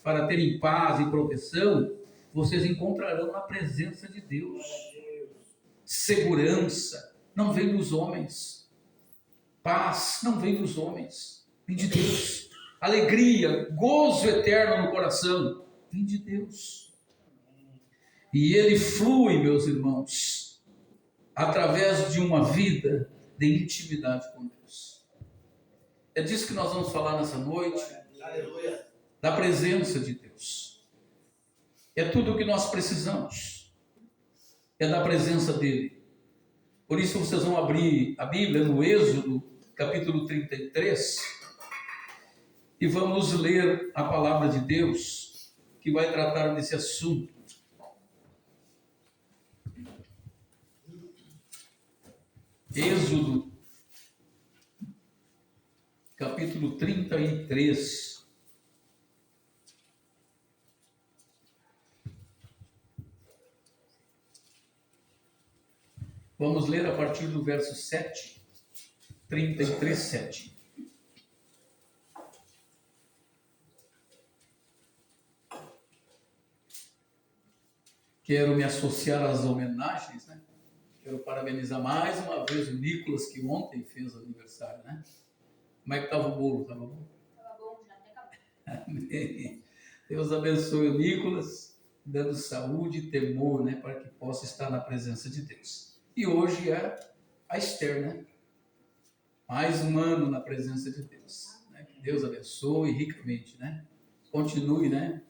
para terem paz e proteção, vocês encontrarão na presença de Deus. Segurança não vem dos homens. Paz não vem dos homens, vem de Deus. Alegria, gozo eterno no coração, vem de Deus. E ele flui, meus irmãos, através de uma vida de intimidade com Deus. É disso que nós vamos falar nessa noite. Aleluia. Da presença de Deus. É tudo o que nós precisamos. É da presença dele. Por isso vocês vão abrir a Bíblia no Êxodo, capítulo 33, e vamos ler a palavra de Deus, que vai tratar desse assunto. Êxodo, capítulo 33. Vamos ler a partir do verso 7, 33, 7. Quero me associar às homenagens, né? Quero parabenizar mais uma vez o Nicolas, que ontem fez aniversário, né? Como é que estava o bolo? Estava bom? Estava bom, já até acabou. Deus abençoe o Nicolas, dando saúde e temor, né? Para que possa estar na presença de Deus. E hoje é a Esther, né? Mais um ano na presença de Deus. Né? Que Deus abençoe ricamente, né? Continue, né?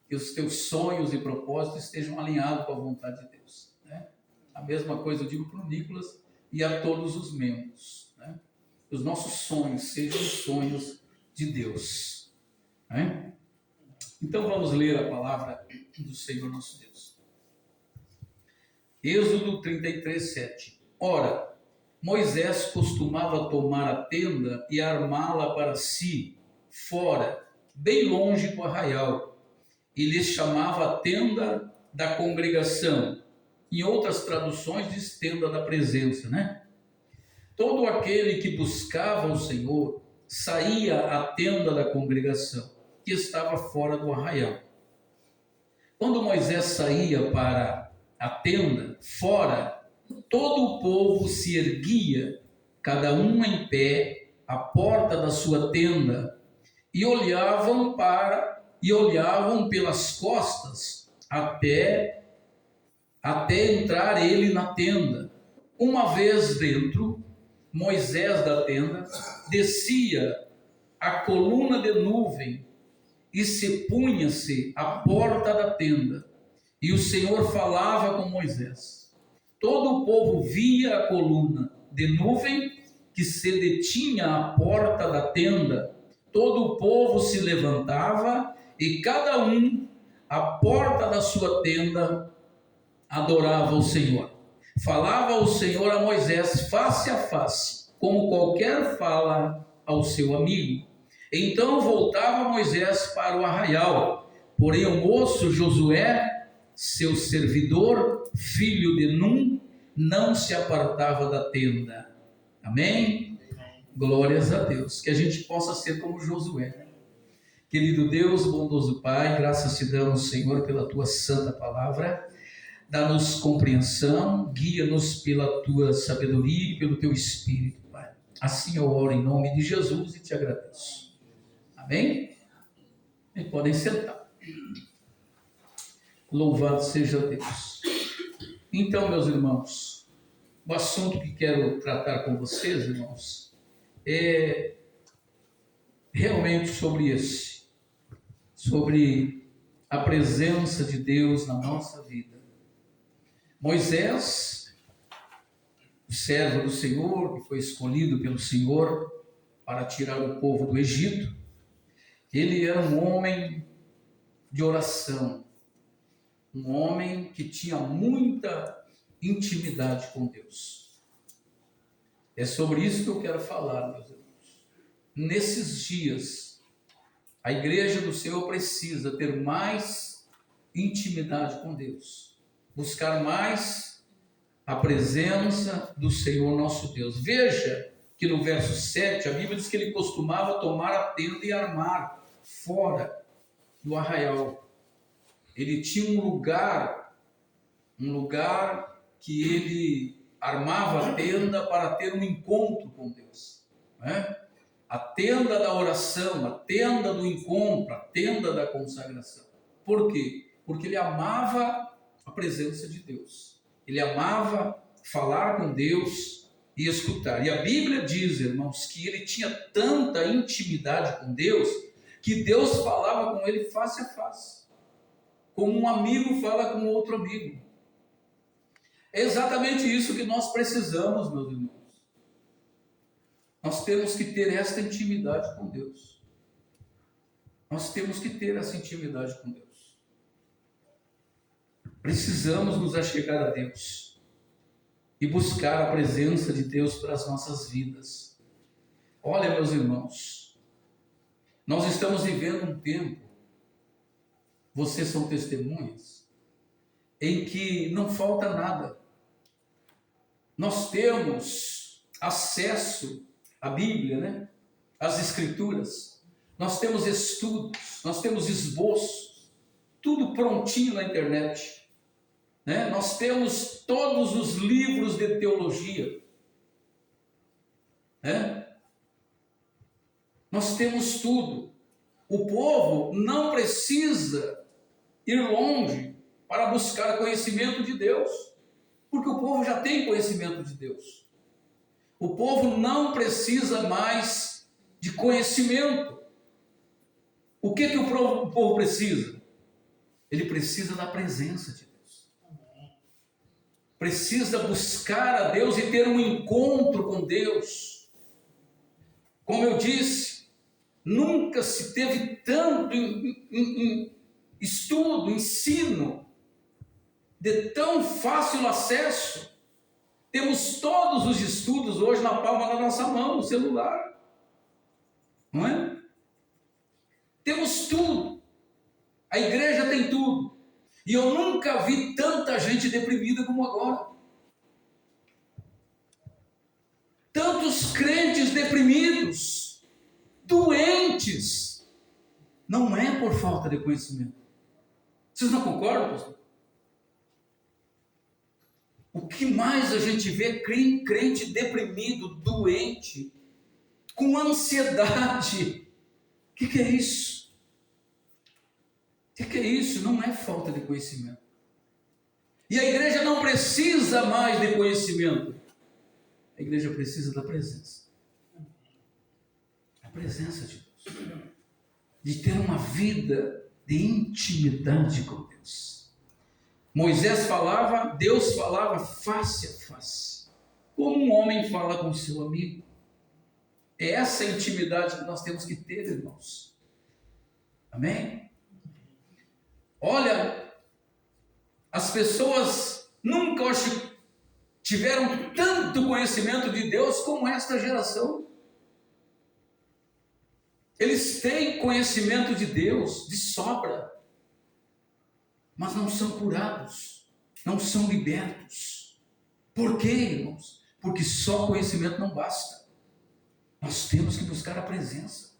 Que os teus sonhos e propósitos estejam alinhados com a vontade de Deus. Né? A mesma coisa eu digo para o Nicolas e a todos os membros. Né? Que os nossos sonhos sejam sonhos de Deus. Né? Então vamos ler a palavra do Senhor nosso Deus. Êxodo 33, 7. Ora, Moisés costumava tomar a tenda e armá-la para si, fora, bem longe do arraial, e lhe chamava a tenda da congregação. Em outras traduções diz tenda da presença, né? Todo aquele que buscava o Senhor saía à tenda da congregação, que estava fora do arraial. Quando Moisés saía para a tenda, fora, todo o povo se erguia, cada um em pé, à porta da sua tenda, e olhavam pelas costas até entrar ele na tenda. Uma vez dentro, Moisés da tenda descia a coluna de nuvem e se punha-se à porta da tenda. E o Senhor falava com Moisés. Todo o povo via a coluna de nuvem que se detinha à porta da tenda. Todo o povo se levantava e cada um, à porta da sua tenda, adorava o Senhor. Falava o Senhor a Moisés face a face, como qualquer fala ao seu amigo. Então voltava Moisés para o arraial. Porém o moço Josué, seu servidor, filho de Num, não se apartava da tenda. Amém? Glórias a Deus. Que a gente possa ser como Josué. Querido Deus, bondoso Pai, graças te damos, Senhor, pela tua santa palavra. Dá-nos compreensão, guia-nos pela tua sabedoria e pelo teu Espírito, Pai. Assim eu oro em nome de Jesus e te agradeço. Amém? E podem sentar. Louvado seja Deus. Então, meus irmãos, o assunto que quero tratar com vocês, irmãos, é realmente sobre a presença de Deus na nossa vida. Moisés, o servo do Senhor, que foi escolhido pelo Senhor para tirar o povo do Egito, ele era um homem de oração, um homem que tinha muita intimidade com Deus. É sobre isso que eu quero falar, meus irmãos. Nesses dias, a igreja do Senhor precisa ter mais intimidade com Deus, buscar mais a presença do Senhor nosso Deus. Veja que no verso 7, a Bíblia diz que ele costumava tomar a tenda e armar fora, do arraial. Ele tinha um lugar que ele armava a tenda para ter um encontro com Deus, né? A tenda da oração, a tenda do encontro, a tenda da consagração. Por quê? Porque ele amava a presença de Deus. Ele amava falar com Deus e escutar. E a Bíblia diz, irmãos, que ele tinha tanta intimidade com Deus, que Deus falava com ele face a face, como um amigo fala com outro amigo. É exatamente isso que nós precisamos, meus irmãos. Nós temos que ter esta intimidade com Deus. Nós temos que ter essa intimidade com Deus. Precisamos nos achegar a Deus e buscar a presença de Deus para as nossas vidas. Olha, meus irmãos, nós estamos vivendo um tempo, vocês são testemunhas, em que não falta nada. Nós temos acesso à Bíblia, né? Às Escrituras. Nós temos estudos, nós temos esboços, tudo prontinho na internet, né? Nós temos todos os livros de teologia, né? Nós temos tudo. O povo não precisa ir longe para buscar conhecimento de Deus, porque o povo já tem conhecimento de Deus. O povo não precisa mais de conhecimento. O que o povo precisa? Ele precisa da presença de Deus. Precisa buscar a Deus e ter um encontro com Deus. Como eu disse, nunca se teve tanto estudo, ensino, de tão fácil acesso. Temos todos os estudos hoje na palma da nossa mão, no celular. Não é? Temos tudo. A igreja tem tudo. E eu nunca vi tanta gente deprimida como agora. Tantos crentes deprimidos, doentes. Não é por falta de conhecimento. Vocês não concordam, pastor? O que mais a gente vê? Crente deprimido, doente, com ansiedade. O que é isso? O que é isso? Não é falta de conhecimento. E a igreja não precisa mais de conhecimento. A igreja precisa da presença. A presença de Deus. De ter uma vida de intimidade com Deus. Moisés falava, Deus falava face a face, como um homem fala com seu amigo. É essa intimidade que nós temos que ter, irmãos. Amém? Olha, as pessoas nunca tiveram tanto conhecimento de Deus como esta geração. Eles têm conhecimento de Deus de sobra, mas não são curados, não são libertos. Por quê, irmãos? Porque só conhecimento não basta. Nós temos que buscar a presença.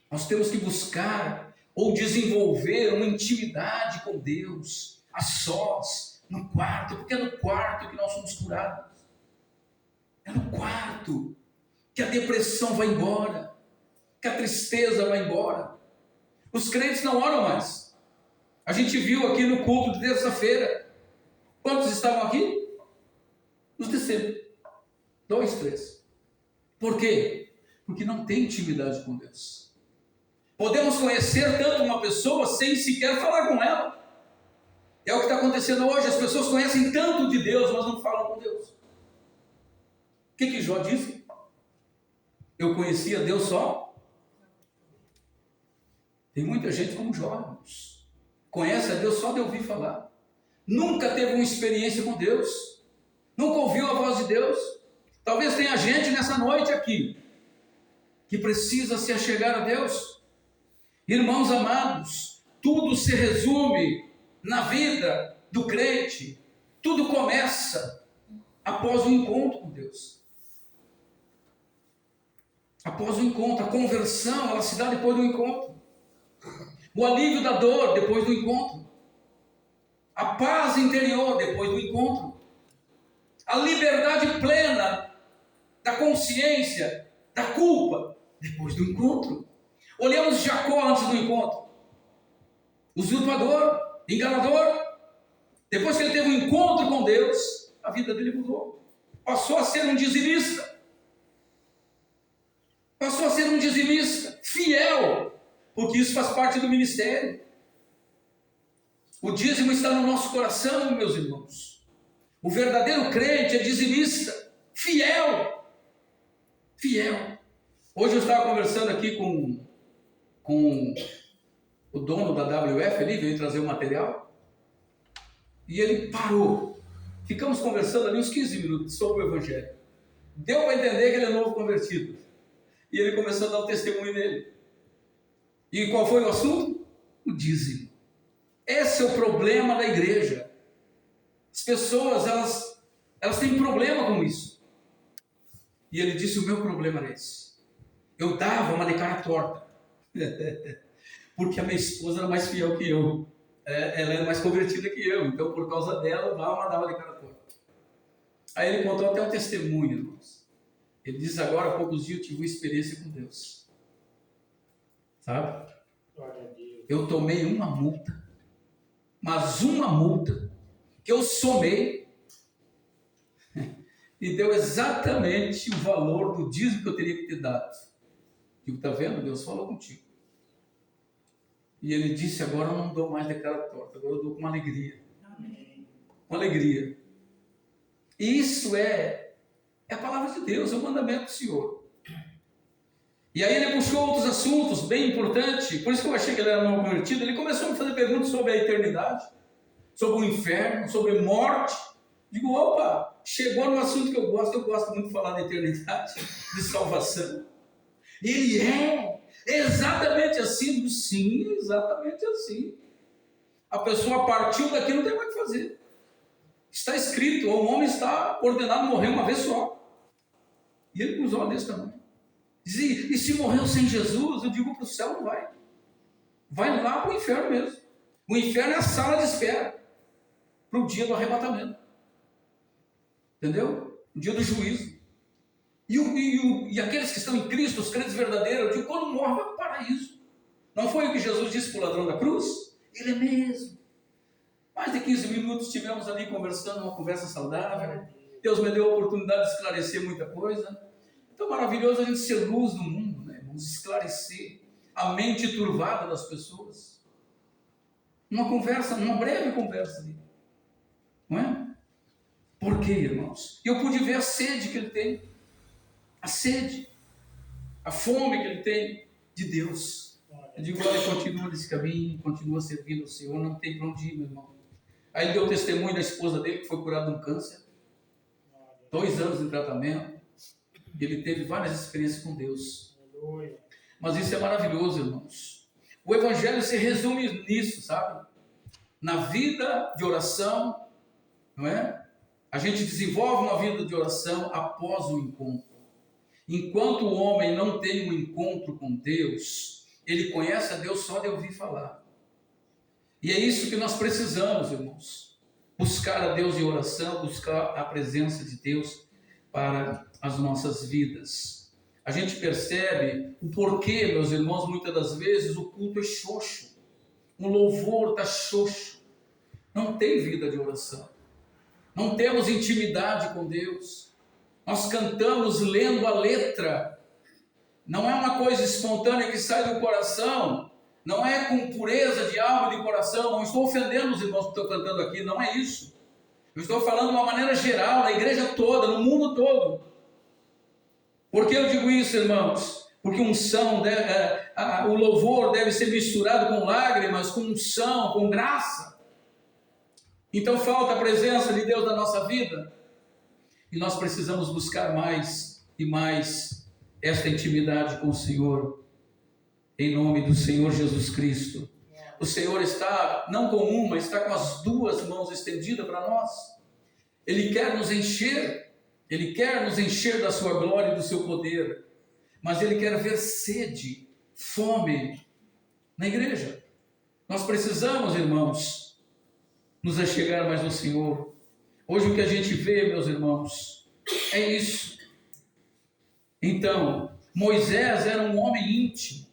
Nós temos que buscar ou desenvolver uma intimidade com Deus, a sós, no quarto, porque é no quarto que nós somos curados. É no quarto que a depressão vai embora, que a tristeza vai embora. Os crentes não oram mais. A gente viu aqui no culto de terça-feira. Quantos estavam aqui? Os de sempre. 2, 3. Por quê? Porque não tem intimidade com Deus. Podemos conhecer tanto uma pessoa sem sequer falar com ela. É o que está acontecendo hoje. As pessoas conhecem tanto de Deus, mas não falam com Deus. O que Jó disse? Eu conhecia Deus só. Tem muita gente como Jó, irmãos. Conhece a Deus só de ouvir falar. Nunca teve uma experiência com Deus. Nunca ouviu a voz de Deus. Talvez tenha gente nessa noite aqui que precisa se achegar a Deus. Irmãos amados, tudo se resume na vida do crente. Tudo começa após o encontro com Deus. Após o encontro, a conversão, ela se dá depois do encontro. o alívio da dor depois do encontro, a paz interior depois do encontro, a liberdade plena da consciência, da culpa depois do encontro. Olhamos Jacó antes do encontro, usurpador, enganador. Depois que ele teve um encontro com Deus, a vida dele mudou. Passou a ser um dizimista. Passou a ser um dizimista fiel, porque isso faz parte do ministério. O dízimo está no nosso coração, meus irmãos. O verdadeiro crente é dizimista, fiel. Fiel. Hoje eu estava conversando aqui com o dono da WF, ele veio trazer o material, e ele parou. Ficamos conversando ali uns 15 minutos sobre o Evangelho. Deu para entender que ele é novo convertido. E ele começou a dar o testemunho dele. E qual foi o assunto? O dízimo. Esse é o problema da igreja. As pessoas, elas têm problema com isso. E ele disse, o meu problema era esse. Eu dava uma de cara torta. Porque a minha esposa era mais fiel que eu. Ela era mais convertida que eu. Então, por causa dela, eu dava de cara torta. Aí ele contou até um testemunho, irmãos. Ele diz, agora, há poucos dias, eu tive uma experiência com Deus. Sabe? Eu tomei uma multa. Mas uma multa que eu somei e deu exatamente o valor do dízimo que eu teria que ter dado. Digo, está vendo? Deus falou contigo. E ele disse, agora eu não dou mais de cara torta, agora eu dou com uma alegria. Amém. Com alegria. E isso é a palavra de Deus, é o mandamento do Senhor. E aí ele puxou outros assuntos bem importantes, por isso que eu achei que ele era mal convertido. Ele começou a me fazer perguntas sobre a eternidade, sobre o inferno, sobre morte. Digo, opa, chegou no assunto que eu gosto muito de falar da eternidade, de salvação. E ele é exatamente assim. Digo, sim, exatamente assim. A pessoa partiu daqui, não tem mais o que fazer. Está escrito, o homem está ordenado a morrer uma vez só. E ele cruzou a desse tamanho. Dizia, e se morreu sem Jesus, eu digo para o céu, não vai. Vai lá para o inferno mesmo. O inferno é a sala de espera para o dia do arrebatamento. Entendeu? O dia do juízo. E aqueles que estão em Cristo, os crentes verdadeiros, eu digo, quando morre, vai para o paraíso. Não foi o que Jesus disse para o ladrão da cruz? Ele é mesmo. Mais de 15 minutos estivemos ali conversando, uma conversa saudável. Deus me deu a oportunidade de esclarecer muita coisa. Então, maravilhoso a gente ser luz no mundo, né? Vamos esclarecer a mente turvada das pessoas. Uma conversa, uma breve conversa ali. Não é? Por quê, irmãos? Eu pude ver a sede que ele tem. A sede. A fome que ele tem de Deus. Eu digo, olha, continua nesse caminho, continua servindo ao Senhor, não tem para onde ir, meu irmão. Aí ele deu testemunho da esposa dele, que foi curada de um câncer. 2 anos em tratamento. Ele teve várias experiências com Deus. Mas isso é maravilhoso, irmãos. O Evangelho se resume nisso, sabe? Na vida de oração, não é? A gente desenvolve uma vida de oração após o encontro. Enquanto o homem não tem um encontro com Deus, ele conhece a Deus só de ouvir falar. E é isso que nós precisamos, irmãos. Buscar a Deus em oração, buscar a presença de Deus para as nossas vidas. A gente percebe o porquê, meus irmãos, muitas das vezes o culto é xoxo. O louvor está xoxo. Não tem vida de oração. Não temos intimidade com Deus. Nós cantamos lendo a letra. Não é uma coisa espontânea que sai do coração. Não é com pureza de alma e de coração. Não estou ofendendo os irmãos que estão cantando aqui. Não é isso. Eu estou falando de uma maneira geral, na igreja toda, no mundo todo. Por que eu digo isso, irmãos? Porque unção, o louvor deve ser misturado com lágrimas, com unção, com graça. Então falta a presença de Deus na nossa vida. E nós precisamos buscar mais e mais esta intimidade com o Senhor. Em nome do Senhor Jesus Cristo. O Senhor está, não com uma, está com as 2 mãos estendidas para nós. Ele quer nos encher. Ele quer nos encher da sua glória e do seu poder. Mas Ele quer ver sede, fome na igreja. Nós precisamos, irmãos, nos achegar mais ao Senhor. Hoje o que a gente vê, meus irmãos, é isso. Então, Moisés era um homem íntimo.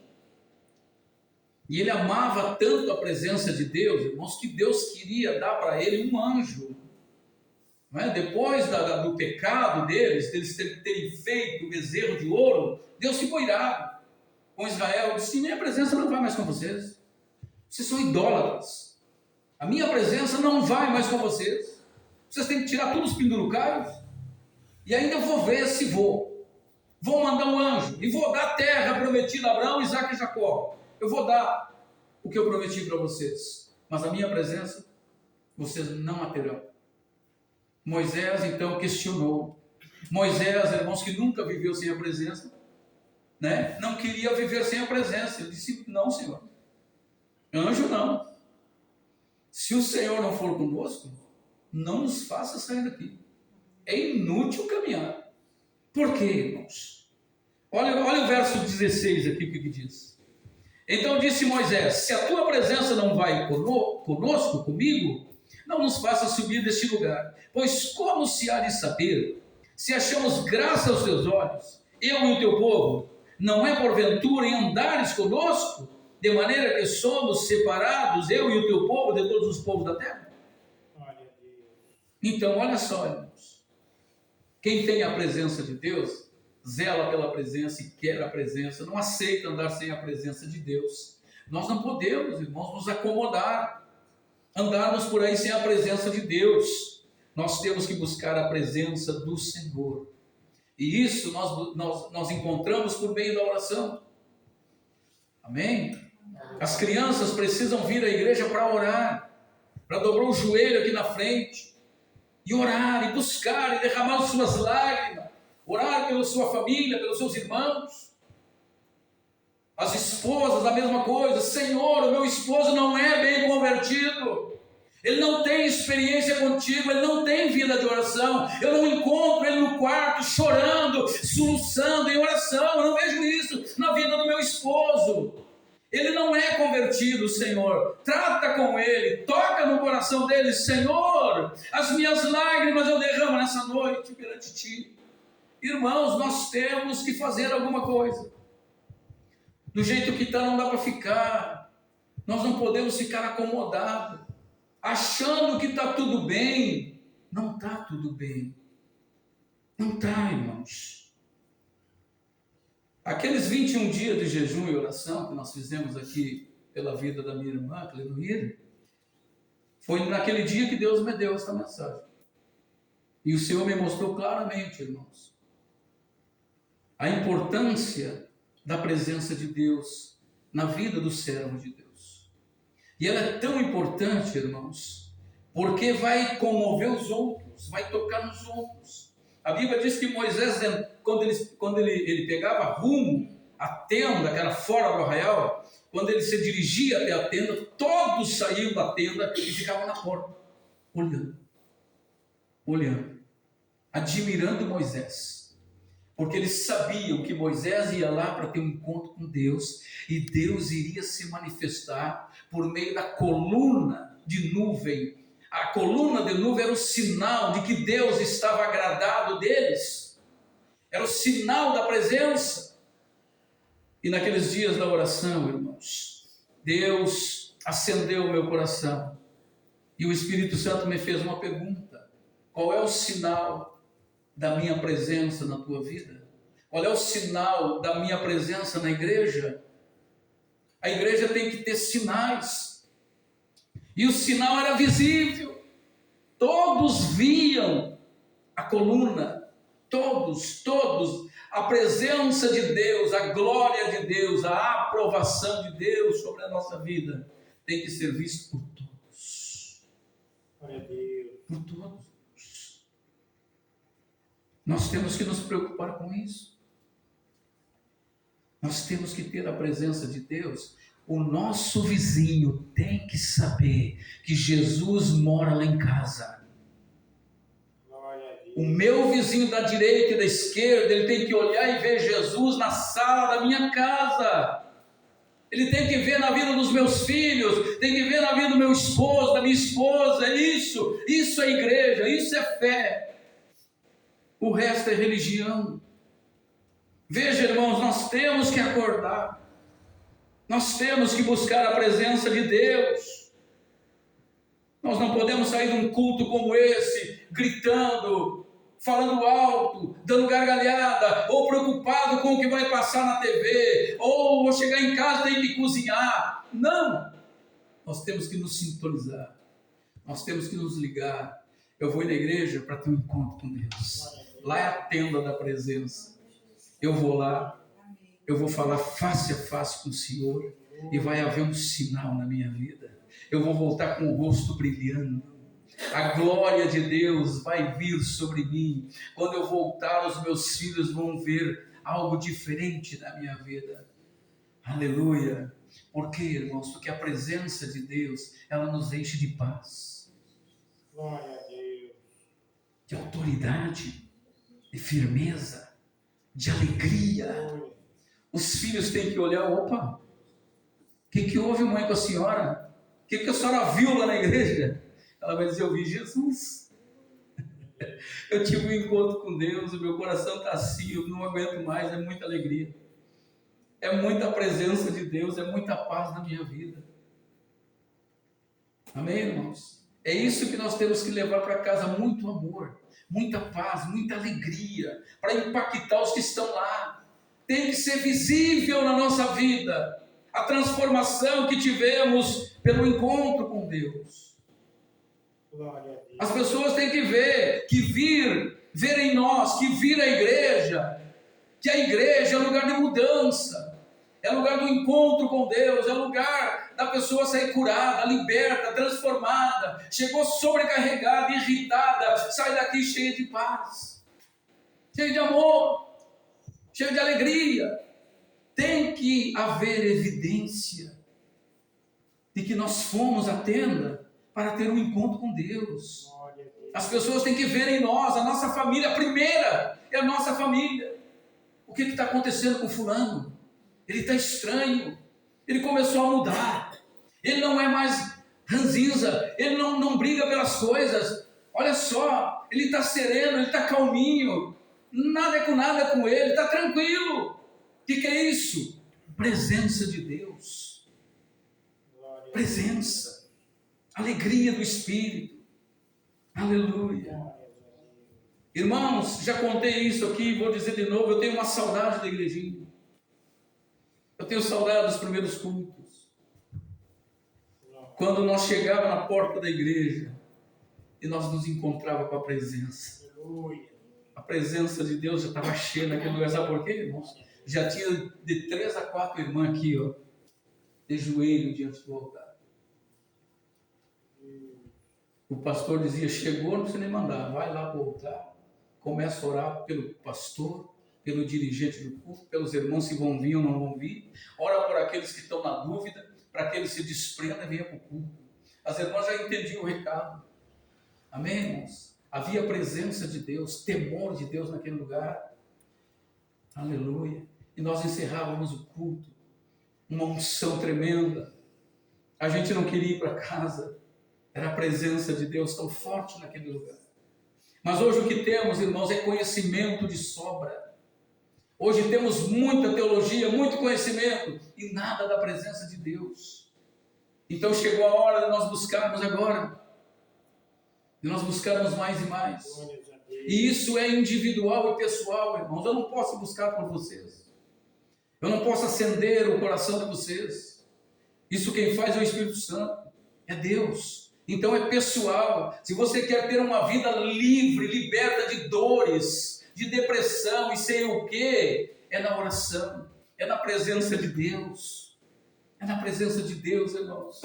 E ele amava tanto a presença de Deus, irmãos, que Deus queria dar para ele um anjo. Não é? Depois do pecado deles terem feito o bezerro de ouro, Deus ficou irado com Israel. Disse: minha presença não vai mais com vocês. Vocês são idólatras. A minha presença não vai mais com vocês. Vocês têm que tirar todos os penduricalhos. E ainda vou ver se vou. Vou mandar um anjo. E vou dar a terra prometida a Abraão, Isaque e Jacó. Eu vou dar o que eu prometi para vocês. Mas a minha presença, vocês não a terão. Moisés então questionou. Moisés, irmãos, que nunca viveu sem a presença, né? Não queria viver sem a presença. Ele disse: não, Senhor. Anjo não. Se o Senhor não for conosco, não nos faça sair daqui. É inútil caminhar. Por quê, irmãos? Olha o verso 16 aqui, o que diz. Então disse Moisés: se a tua presença não vai conosco, comigo, não nos faça subir deste lugar. Pois como se há de saber, se achamos graça aos teus olhos, eu e o teu povo, não é porventura em andares conosco, de maneira que somos separados, eu e o teu povo, de todos os povos da terra? Então, olha só, irmãos. Quem tem a presença de Deus, zela pela presença e quer a presença, não aceita andar sem a presença de Deus. Nós não podemos, irmãos, nos acomodar, andarmos por aí sem a presença de Deus. Nós temos que buscar a presença do Senhor. E isso nós encontramos por meio da oração. Amém? As crianças precisam vir à igreja para orar, para dobrar o joelho aqui na frente, e orar, e buscar, e derramar as suas lágrimas, orar pela sua família, pelos seus irmãos. As esposas, a mesma coisa. Senhor, o meu esposo não é bem convertido, ele não tem experiência contigo, ele não tem vida de oração, eu não encontro ele no quarto chorando, soluçando em oração, eu não vejo isso na vida do meu esposo. Ele não é convertido, Senhor. Trata com ele, toca no coração dele. Senhor, as minhas lágrimas eu derramo nessa noite perante ti. Irmãos, nós temos que fazer alguma coisa. Do jeito que está não dá para ficar. Nós não podemos ficar acomodados, achando que está tudo bem. Não está tudo bem. Não está, irmãos. Aqueles 21 dias de jejum e oração que nós fizemos aqui pela vida da minha irmã, Clenomir, foi naquele dia que Deus me deu essa mensagem. E o Senhor me mostrou claramente, irmãos, a importância da presença de Deus na vida do servo de Deus. E ela é tão importante, irmãos, porque vai comover os outros, vai tocar nos outros. A Bíblia diz que Moisés, quando ele pegava rumo à tenda, que era fora do arraial, quando ele se dirigia até a tenda, todos saíam da tenda e ficavam na porta, olhando, admirando Moisés, porque eles sabiam que Moisés ia lá para ter um encontro com Deus, e Deus iria se manifestar por meio da coluna de nuvem. A coluna de nuvem era o sinal de que Deus estava agradado deles, era o sinal da presença. E naqueles dias da oração, irmãos, Deus acendeu o meu coração, e o Espírito Santo me fez uma pergunta: qual é o sinal da minha presença na tua vida? Qual é o sinal da minha presença na igreja? A igreja tem que ter sinais. E o sinal era visível. Todos viam a coluna. Todos. A presença de Deus, a glória de Deus, a aprovação de Deus sobre a nossa vida tem que ser visto por todos. Por todos. Nós temos que nos preocupar com isso. Nós temos que ter a presença de Deus. O nosso vizinho tem que saber que Jesus mora lá em casa. O meu vizinho da direita e da esquerda, ele tem que olhar e ver Jesus na sala da minha casa. Ele tem que ver na vida dos meus filhos, tem que ver na vida do meu esposo, da minha esposa. Isso é igreja, isso é fé. O resto é religião. Veja, irmãos, nós temos que acordar. Nós temos que buscar a presença de Deus. Nós não podemos sair de um culto como esse, gritando, falando alto, dando gargalhada, ou preocupado com o que vai passar na TV, ou vou chegar em casa e tenho que cozinhar. Não! Nós temos que nos sintonizar. Nós temos que nos ligar. Eu vou ir na igreja para ter um encontro com Deus. Lá é a tenda da presença. Eu vou lá, eu vou falar face a face com o Senhor, e vai haver um sinal na minha vida. Eu vou voltar com o rosto brilhando. A glória de Deus vai vir sobre mim. Quando eu voltar, os meus filhos vão ver algo diferente na minha vida. Aleluia. Por quê, irmãos? Porque a presença de Deus, ela nos enche de paz, Glória a Deus. de autoridade, de firmeza, de alegria. Os filhos têm que olhar, opa, o que houve, mãe, com a senhora? O que a senhora viu lá na igreja? Ela vai dizer, eu vi Jesus. Eu tive um encontro com Deus, o meu coração está assim, eu não aguento mais, é muita alegria. É muita presença de Deus, é muita paz na minha vida. Amém, irmãos? É isso que nós temos que levar para casa, muito amor, muita paz, muita alegria, para impactar os que estão lá. Tem que ser visível na nossa vida a transformação que tivemos pelo encontro com Deus. Glória a Deus. As pessoas têm que ver, ver em nós, que vir a igreja, que a igreja é lugar de mudança, é lugar do encontro com Deus, é lugar da pessoa sair curada, liberta, transformada, chegou sobrecarregada, irritada, sai daqui cheia de paz, cheia de amor, cheia de alegria. Tem que haver evidência de que nós fomos à tenda para ter um encontro com Deus. Glória a Deus. As pessoas têm que ver em nós, a nossa família, a primeira é a nossa família. O que está acontecendo com fulano? Ele está estranho, ele começou a mudar, ele não é mais ranzinza, ele não briga pelas coisas. Olha só, ele está sereno, ele está calminho, nada é com ele, está tranquilo. O que é isso? Presença de Deus, Glória a presença, alegria do Espírito. Aleluia. Deus. Irmãos, já contei isso aqui, vou dizer de novo, eu tenho uma saudade da igrejinha. Eu tenho saudade dos primeiros cultos. Quando nós chegávamos na porta da igreja e nós nos encontrávamos com a presença. Aleluia. A presença de Deus já estava cheia naquele lugar. Sabe por quê, irmãos? Já tinha de 3 a 4 irmãs aqui, ó, de joelho diante do altar. O pastor dizia, chegou, não precisa nem mandar, vai lá para o altar, começa a orar pelo pastor, pelo dirigente do culto, pelos irmãos se vão vir ou não vão vir, ora por aqueles que estão na dúvida, para que eles se desprendam e venham para o culto. As irmãs já entendiam o recado. Amém, irmãos? Havia presença de Deus, temor de Deus naquele lugar. Aleluia. E nós encerrávamos o culto, uma unção tremenda. A gente não queria ir para casa. Era a presença de Deus tão forte naquele lugar. Mas hoje o que temos, irmãos, é conhecimento de sobra. Hoje temos muita teologia, muito conhecimento e nada da presença de Deus. Então chegou a hora de nós buscarmos agora. De nós buscarmos mais e mais. Glória a Deus. E isso é individual e pessoal, irmãos. Eu não posso buscar por vocês. Eu não posso acender o coração de vocês. Isso quem faz é o Espírito Santo. É Deus. Então é pessoal. Se você quer ter uma vida livre, liberta de dores, de depressão e sei o que, é na oração, é na presença de Deus. É na presença de Deus, irmãos.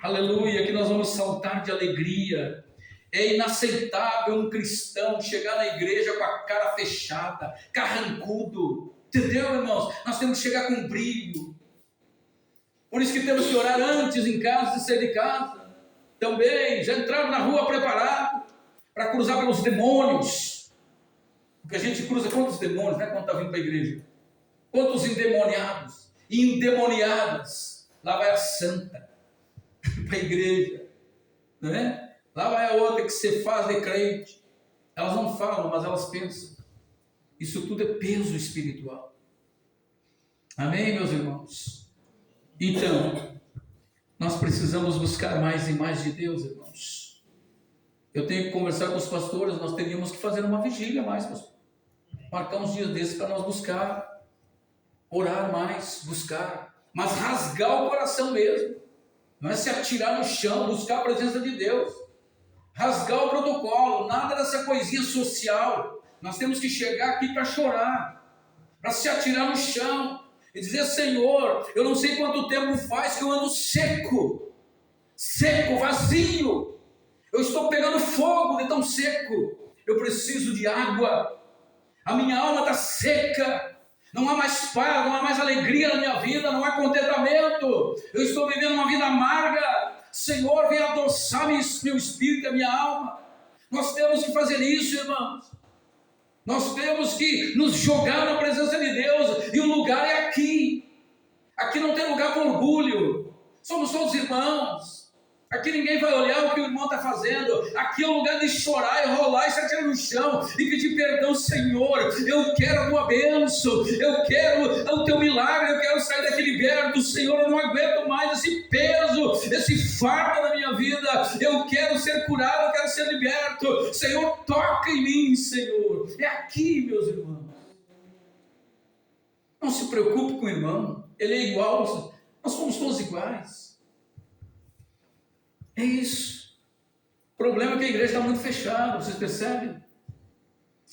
Aleluia, que nós vamos saltar de alegria. É inaceitável um cristão chegar na igreja com a cara fechada, carrancudo. Entendeu, irmãos? Nós temos que chegar com brilho. Por isso que temos que orar antes em casa de sair de casa. Também, já entraram na rua preparado para cruzar pelos demônios. Porque a gente cruza quantos demônios, né? Quando está vindo para a igreja. Quantos endemoniados. endemoniadas. Lá vai a santa para a igreja, não é? Lá vai a outra que se faz de crente. Elas não falam, mas elas pensam. Isso tudo é peso espiritual. Amém, meus irmãos? Então, nós precisamos buscar mais e mais de Deus, irmãos. Eu tenho que conversar com os pastores, nós teríamos que fazer uma vigília mais, pastor. Marcar uns dias desses para nós buscar, orar mais, buscar, mas rasgar o coração mesmo. Não é se atirar no chão, buscar a presença de Deus. Rasgar o protocolo, nada dessa coisinha social. Nós temos que chegar aqui para chorar, para se atirar no chão e dizer: Senhor, eu não sei quanto tempo faz que eu ando seco, vazio. Eu estou pegando fogo de tão seco. Eu preciso de água. A minha alma está seca. Não há mais paz, não há mais alegria na minha vida, não há contentamento. Eu estou vivendo uma vida amarga. Senhor, vem adoçar meu espírito e a minha alma. Nós temos que fazer isso, irmãos. Nós temos que nos jogar na presença de Deus. E o lugar é aqui. Aqui não tem lugar para orgulho. Somos todos irmãos. Aqui ninguém vai olhar o que o irmão está fazendo. Aqui é o lugar de chorar e rolar e se atirar no chão e pedir perdão. Senhor, eu quero a tua bênção, eu quero o teu milagre, eu quero sair daqui liberto. Senhor, eu não aguento mais esse peso, esse fardo na minha vida. Eu quero ser curado, eu quero ser liberto. Senhor, toca em mim, Senhor. É aqui, meus irmãos. Não se preocupe com o irmão, ele é igual, nós somos todos iguais. É isso. O problema é que a igreja está muito fechada, vocês percebem?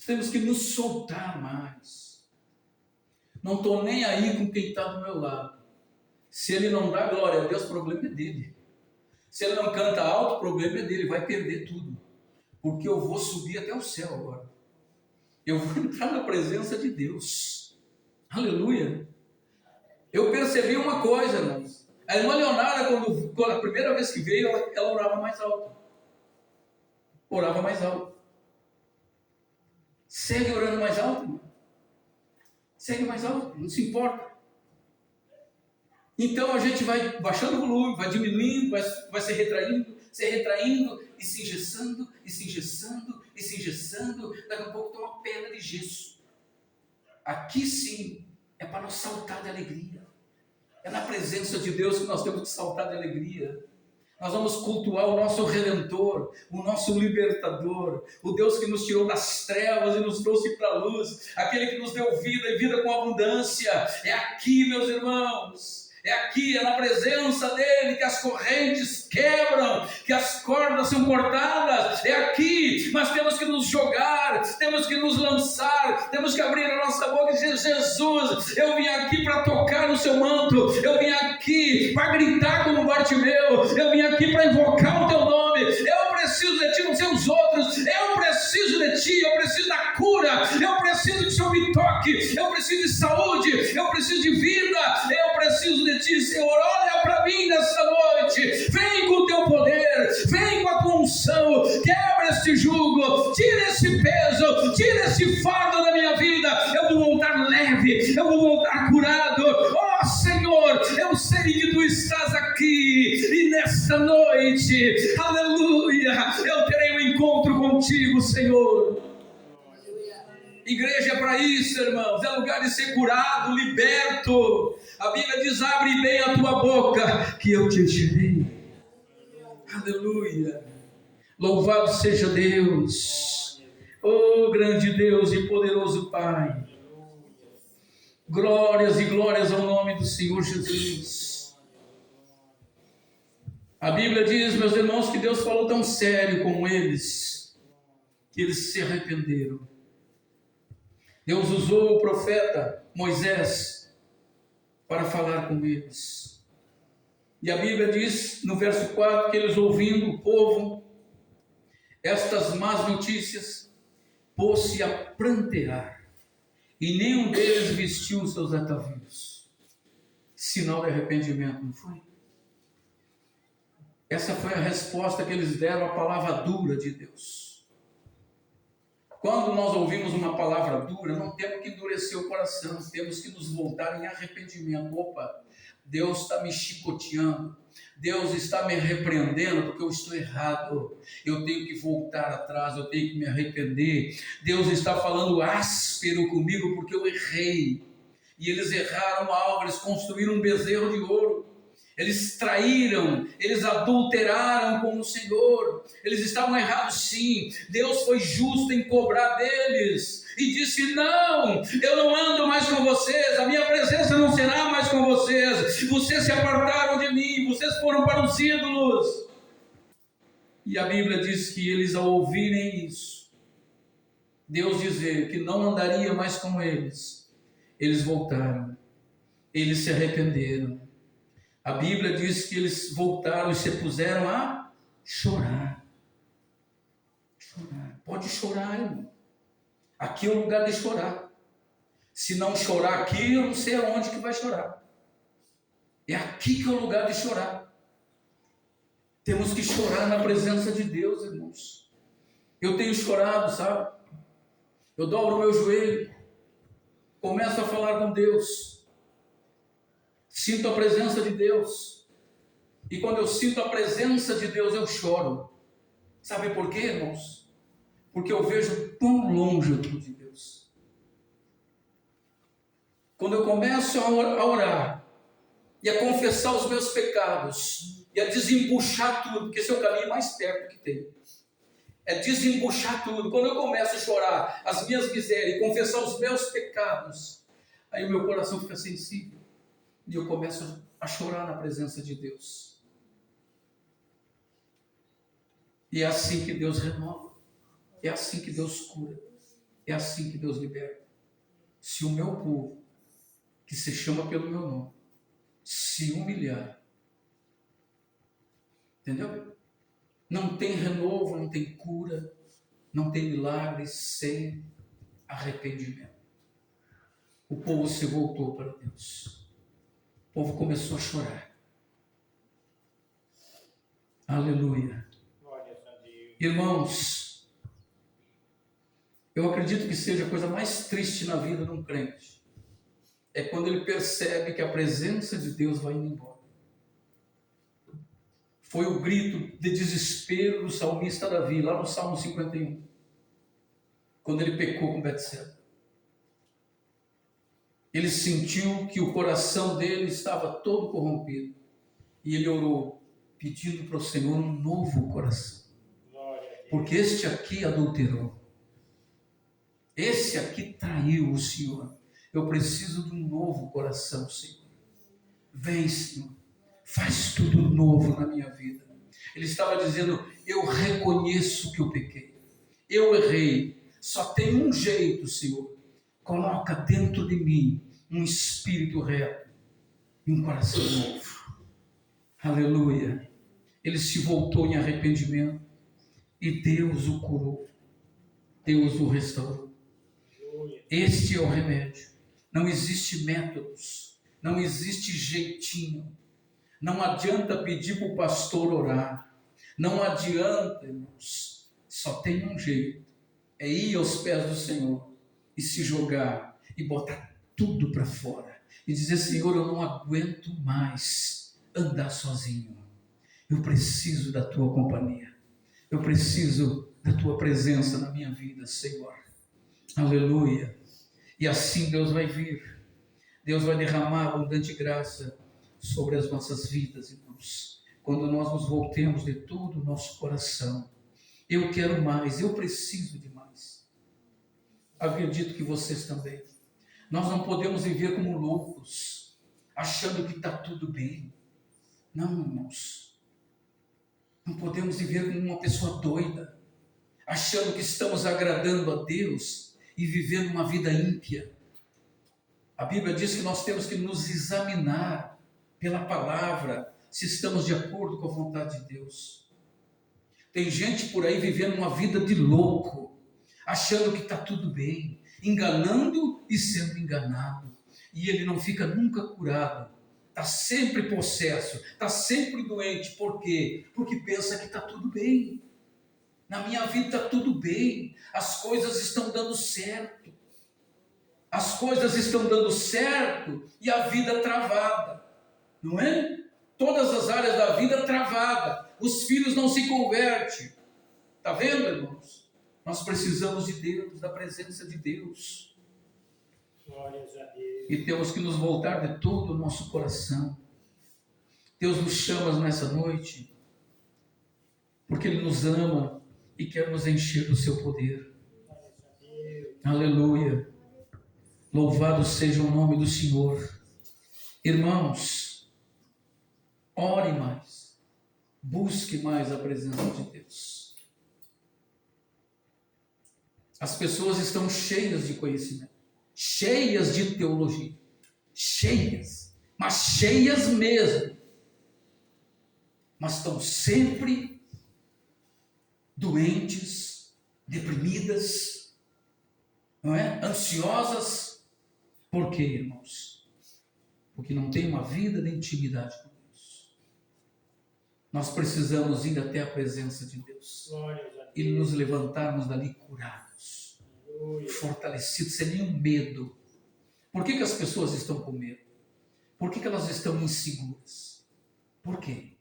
Temos que nos soltar mais. Não estou nem aí com quem está do meu lado. Se ele não dá glória a Deus, o problema é dele. Se ele não canta alto, o problema é dele, vai perder tudo. Porque eu vou subir até o céu agora. Eu vou entrar na presença de Deus. Aleluia. Eu percebi uma coisa, irmãos. A irmã Leonarda, quando a primeira vez que veio, ela orava mais alto. Orava mais alto. Segue orando mais alto, irmão. Segue mais alto, não se importa. Então a gente vai baixando o volume, vai diminuindo, vai se retraindo e se engessando, e se engessando, e se engessando. Daqui a pouco tem uma pedra de gesso. Aqui sim é para nós saltar de alegria. É na presença de Deus que nós temos que saltar de alegria. Nós vamos cultuar o nosso Redentor, o nosso Libertador, o Deus que nos tirou das trevas e nos trouxe para a luz, aquele que nos deu vida e vida com abundância. É aqui, meus irmãos. É aqui, é na presença dele que as correntes quebram, que as cordas são cortadas. É aqui, mas temos que nos jogar, temos que nos lançar, temos que abrir a nossa boca e dizer: Jesus, eu vim aqui para tocar no seu manto, eu vim aqui para gritar como Bartimeu, eu vim aqui para invocar o teu nome. Eu preciso de ti, não sei os outros. Eu preciso de ti, eu preciso da cura, eu preciso que o Senhor me toque, eu preciso de saúde, eu preciso de vida, eu preciso de ti, Senhor. Olha para mim nessa noite, vem com o teu poder, vem com a tua unção, quebra este jugo, tira esse peso, tira esse fardo da minha vida. Eu vou voltar leve, eu vou voltar curado. Oh Senhor, eu sei que tu estás aqui, e nessa noite, aleluia, eu terei um encontro contigo, Senhor. Igreja é para isso, irmãos, é lugar de ser curado, liberto. A Bíblia diz: abre bem a tua boca, que eu te encherei. Aleluia. Louvado seja Deus. Oh, grande Deus e poderoso Pai. Glórias e glórias ao nome do Senhor Jesus. A Bíblia diz, meus irmãos, que Deus falou tão sério com eles, que eles se arrependeram. Deus usou o profeta Moisés para falar com eles. E a Bíblia diz no verso 4 que eles, ouvindo o povo estas más notícias, pôs-se a prantear, e nenhum deles vestiu os seus atavios. Sinal de arrependimento, não foi? Essa foi a resposta que eles deram à palavra dura de Deus. Quando nós ouvimos uma palavra dura, não temos que endurecer o coração, temos que nos voltar em arrependimento. Opa, Deus está me chicoteando, Deus está me repreendendo porque eu estou errado, eu tenho que voltar atrás, eu tenho que me arrepender. Deus está falando áspero comigo porque eu errei. E eles erraram algo, eles construíram um bezerro de ouro. Eles traíram, eles adulteraram com o Senhor, eles estavam errados sim. Deus foi justo em cobrar deles e disse: não, eu não ando mais com vocês, a minha presença não será mais com vocês, vocês se apartaram de mim, vocês foram para os ídolos. E a Bíblia diz que eles, ao ouvirem isso, Deus dizer que não andaria mais com eles, eles voltaram, eles se arrependeram. A Bíblia diz que eles voltaram e se puseram a chorar. Chorar. Pode chorar, irmão. Aqui é o lugar de chorar. Se não chorar aqui, eu não sei aonde que vai chorar. É aqui que é o lugar de chorar. Temos que chorar na presença de Deus, irmãos. Eu tenho chorado, sabe? Eu dobro o meu joelho, começo a falar com Deus. Sinto a presença de Deus. E quando eu sinto a presença de Deus, eu choro. Sabe por quê, irmãos? Porque eu vejo tão longe eu estou de Deus. Quando eu começo a orar e a confessar os meus pecados e a desembuchar tudo, porque esse é o caminho mais perto que tem. É desembuchar tudo. Quando eu começo a chorar as minhas misérias e confessar os meus pecados, aí o meu coração fica sensível. E eu começo a chorar na presença de Deus. E é assim que Deus renova. É assim que Deus cura. É assim que Deus liberta. Se o meu povo, que se chama pelo meu nome, se humilhar, entendeu? Não tem renovo, não tem cura, não tem milagre sem arrependimento. O povo se voltou para Deus. O povo começou a chorar. Aleluia. Irmãos, eu acredito que seja a coisa mais triste na vida de um crente. É quando ele percebe que a presença de Deus vai indo embora. Foi o grito de desespero do salmista Davi, lá no Salmo 51. Quando ele pecou com Betseba. Ele sentiu que o coração dele estava todo corrompido. E ele orou, pedindo para o Senhor um novo coração. Porque este aqui adulterou. Esse aqui traiu o Senhor. Eu preciso de um novo coração, Senhor. Vem, Senhor. Faz tudo novo na minha vida. Ele estava dizendo: eu reconheço que eu pequei. Eu errei. Só tem um jeito, Senhor. Coloca dentro de mim um espírito reto e um coração novo. Aleluia. Ele se voltou em arrependimento e Deus o curou. Deus o restaurou. Este é o remédio. Não existe métodos. Não existe jeitinho. Não adianta pedir para o pastor orar. Não adianta, irmãos. Só tem um jeito. É ir aos pés do Senhor e se jogar e botar tudo para fora. E dizer: Senhor, eu não aguento mais andar sozinho. Eu preciso da tua companhia. Eu preciso da tua presença na minha vida, Senhor. Aleluia. E assim Deus vai vir. Deus vai derramar abundante graça sobre as nossas vidas, irmãos. Quando nós nos voltemos de todo o nosso coração. Eu quero mais, eu preciso de mais. Acredito que vocês também. Nós não podemos viver como loucos, achando que está tudo bem. Não, irmãos. Não podemos viver como uma pessoa doida, achando que estamos agradando a Deus e vivendo uma vida ímpia. A Bíblia diz que nós temos que nos examinar pela palavra, se estamos de acordo com a vontade de Deus. Tem gente por aí vivendo uma vida de louco, achando que está tudo bem, enganando e sendo enganado. E ele não fica nunca curado. Está sempre possesso, está sempre doente. Por quê? Porque pensa que está tudo bem. Na minha vida está tudo bem. As coisas estão dando certo. As coisas estão dando certo e a vida travada. Não é? Todas as áreas da vida travada. Os filhos não se convertem. Está vendo, irmãos? Nós precisamos de Deus, da presença de Deus. Glórias a Deus. E temos que nos voltar de todo o nosso coração. Deus nos chama nessa noite, porque Ele nos ama e quer nos encher do seu poder. Glórias a Deus. Aleluia. Louvado seja o nome do Senhor. Irmãos, ore mais. Busque mais a presença de Deus. As pessoas estão cheias de conhecimento, cheias de teologia, cheias, mas cheias mesmo. Mas estão sempre doentes, deprimidas, não é? Ansiosas. Por quê, irmãos? Porque não tem uma vida de intimidade com Deus. Nós precisamos ir até a presença de Deus Glórias a Deus. e nos levantarmos dali curados, Aleluia. fortalecidos, sem nenhum medo. Por que as pessoas estão com medo? Por que elas estão inseguras? Por quê?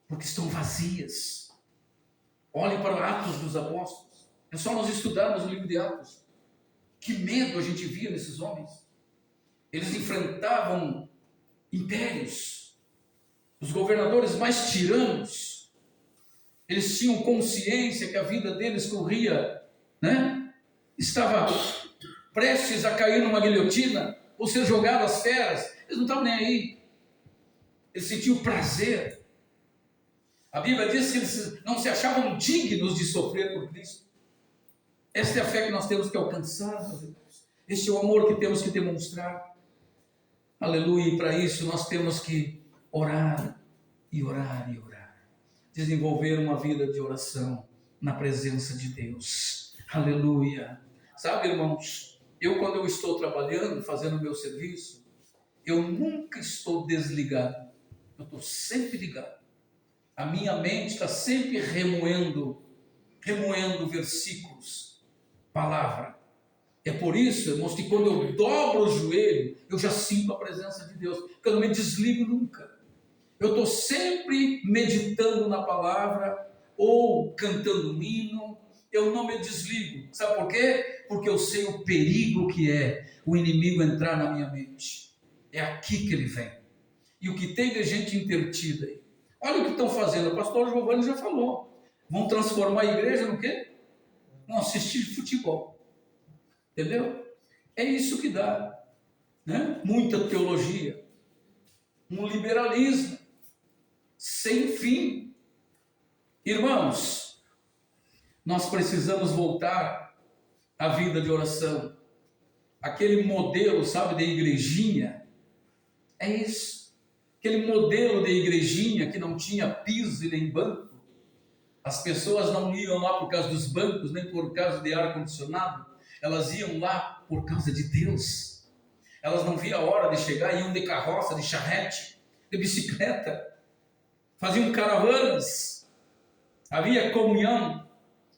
Porque estão vazias. Olhe para Atos dos Apóstolos. É só nós estudarmos o livro de Atos. Que medo a gente via nesses homens. Eles enfrentavam impérios, os governadores mais tiranos. Eles tinham consciência que a vida deles corria, né? Estava prestes a cair numa guilhotina ou ser jogado às feras. Eles não estavam nem aí. Eles sentiam prazer. A Bíblia diz que eles não se achavam dignos de sofrer por Cristo. Esta é a fé que nós temos que alcançar, meus irmãos. Este é o amor que temos que demonstrar. Aleluia. E para isso nós temos que orar e orar e orar. Desenvolver uma vida de oração na presença de Deus. Aleluia. Sabe, irmãos, quando eu estou trabalhando, fazendo o meu serviço, eu nunca estou desligado. Eu estou sempre ligado. A minha mente está sempre remoendo versículos, palavra. É por isso, irmãos, que quando eu dobro o joelho, eu já sinto a presença de Deus, porque eu não me desligo nunca. Eu estou sempre meditando na palavra, ou cantando um hino, eu não me desligo. Sabe por quê? Porque eu sei o perigo que é o inimigo entrar na minha mente. É aqui que ele vem. E o que tem de gente intertida aí. Olha o que estão fazendo, o pastor Giovanni já falou. Vão transformar a igreja no quê? Não assistir futebol. Entendeu? É isso que dá. Né? Muita teologia. Um liberalismo. Sem fim. Irmãos, nós precisamos voltar à vida de oração. Aquele modelo, sabe, de igrejinha. É isso. Aquele modelo de igrejinha que não tinha piso e nem banco. As pessoas não iam lá por causa dos bancos, nem por causa de ar-condicionado. Elas iam lá por causa de Deus. Elas não viam a hora de chegar, iam de carroça, de charrete, de bicicleta. Faziam caravanas. Havia comunhão.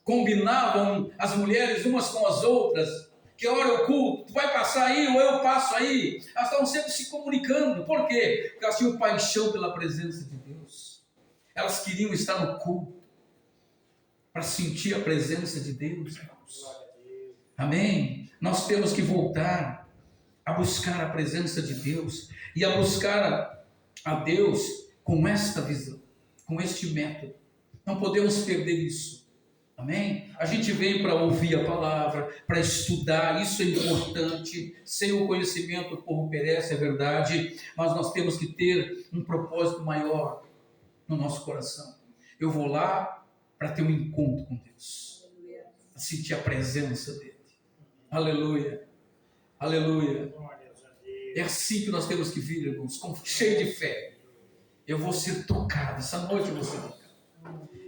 Combinavam as mulheres umas com as outras. Que hora é o culto? Tu vai passar aí ou eu passo aí? Elas estavam sempre se comunicando. Por quê? Porque elas tinham paixão pela presença de Deus. Elas queriam estar no culto para sentir a presença de Deus, irmãos. Amém? Nós temos que voltar a buscar a presença de Deus e a buscar a Deus com esta visão, com este método. Não podemos perder isso. Amém? A gente vem para ouvir a palavra, para estudar, isso é importante. Sem o conhecimento o povo perece, é verdade, mas nós temos que ter um propósito maior no nosso coração. Eu vou lá para ter um encontro com Deus, para sentir a presença dele. Aleluia, aleluia. É assim que nós temos que vir, irmãos, cheio de fé. Eu vou ser tocado, essa noite eu vou ser tocado.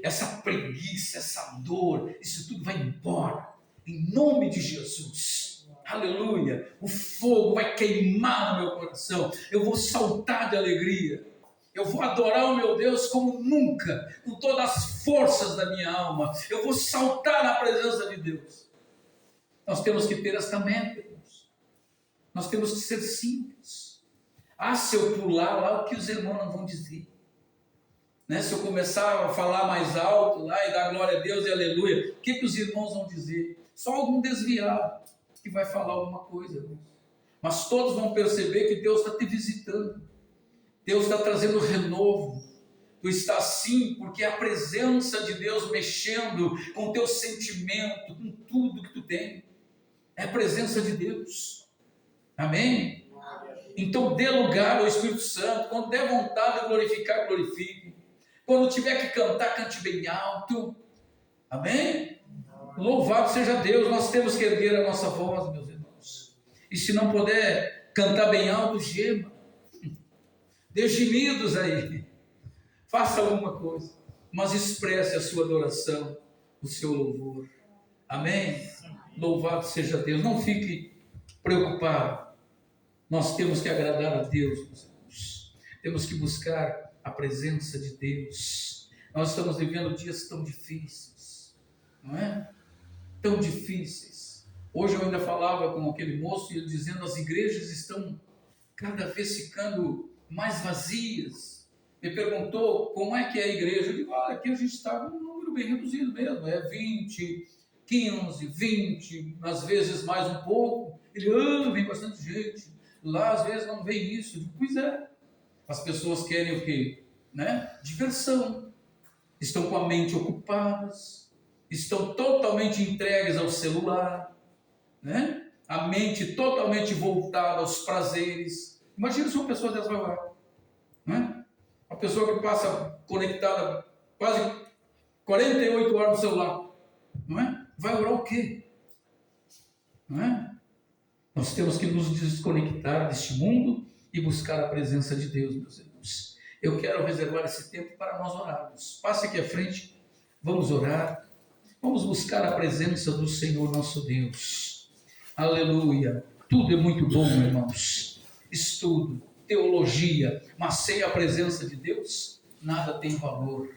Essa preguiça, essa dor, isso tudo vai embora, em nome de Jesus. Aleluia. O fogo vai queimar no meu coração. Eu vou saltar de alegria. Eu vou adorar o meu Deus como nunca, com todas as forças da minha alma. Eu vou saltar na presença de Deus. Nós temos que ter esta meta, irmãos. Nós temos que ser simples. Se eu pular lá, o que os irmãos não vão dizer? Né? Se eu começar a falar mais alto lá e dar glória a Deus e aleluia, o que os irmãos vão dizer? Só algum desviado que vai falar alguma coisa, irmãos. Mas todos vão perceber que Deus está te visitando. Deus está trazendo renovo. Tu está assim porque é a presença de Deus mexendo com o teu sentimento, com tudo que tu tem. É a presença de Deus. Amém? Então dê lugar ao Espírito Santo. Quando der vontade de glorificar, glorifique. Quando tiver que cantar, cante bem alto. Amém? Louvado seja Deus. Nós temos que erguer a nossa voz, meus irmãos. E se não puder cantar bem alto, gema. Dê gemidos aí. Faça alguma coisa. Mas expresse a sua adoração, o seu louvor. Amém? Louvado seja Deus. Não fique preocupado. Nós temos que agradar a Deus, meus irmãos. Temos que buscar a presença de Deus. Nós estamos vivendo dias tão difíceis, não é? Tão difíceis. Hoje eu ainda falava com aquele moço e ele dizendo: as igrejas estão cada vez ficando mais vazias. Me perguntou como é que é a igreja. Eu digo: olha, aqui a gente está com um número bem reduzido mesmo, é 20, 15, 20, às vezes mais um pouco. Ele: vem bastante gente. Lá às vezes não vem isso. Eu digo: pois é. As pessoas querem o quê? Né? Diversão. Estão com a mente ocupadas. Estão totalmente entregues ao celular. Né? A mente totalmente voltada aos prazeres. Imagina se uma pessoa dessa vai orar. Né? Uma pessoa que passa conectada quase 48 horas no celular. Não é? Vai orar o quê? Não é? Nós temos que nos desconectar deste mundo e buscar a presença de Deus, meus irmãos. Eu quero reservar esse tempo para nós orarmos. Passe aqui à frente, vamos orar. Vamos buscar a presença do Senhor nosso Deus. Aleluia. Tudo é muito bom, irmãos. Estudo, teologia, mas sem a presença de Deus, nada tem valor.